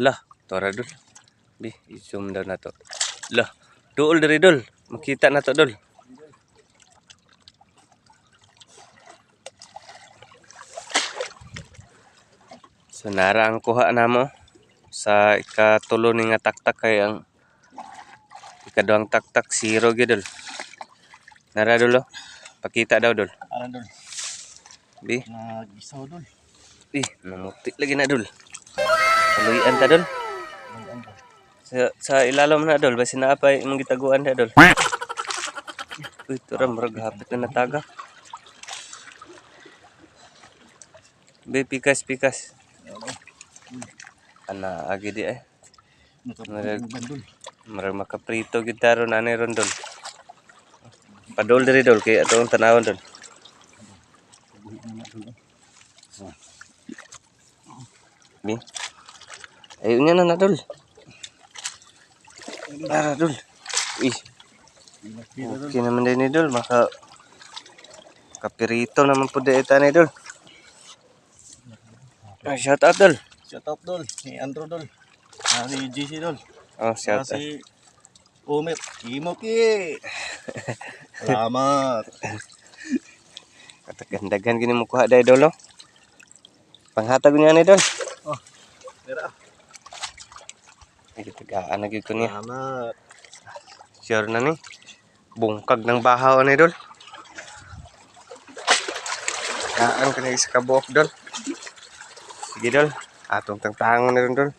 Lah, tora dul. Bi, i-zoom daw na to. Lah, duol diri dul. Makita na to dul. So nara ang kuha namo sa ikatulo ni nga taktak kay ang ikaduhang taktak 0 gyud dul. Nara dul oh. Pakita daw dul. Aran dul. Bi, Nagisaw dul. namuti lagi na dul. Kaluyan ta dul. Sa ilalom na dul, basi na pa imong gitaguan na dul. Uy, tura murag hapit na nataga. Be pikas. Ana agi di ay. Murag makaprito gitaro na ni ron dul. Padol diri dul kay atong tanawon dul. Bi. Ayun niya na dul. Tara dul. Okay naman din ni dul, maka kapirito naman po di ita ni dul. Shout out dul. Shout out dul. Ni Andrew dul. Si GC dul. Oh, shout out. Si Umit. Imoki. Salamat. Katagandagan gini mo kuha day dul, no? Panghatag niya ni dul. Oh, tira. Ay, tagaan na gyud ko niya. Salamat. Sure na ni. Bungkag ng bahaw ni dul. Kaan ka na isa ka buok dul. Sige dul. Atong tangtangon na rin dul.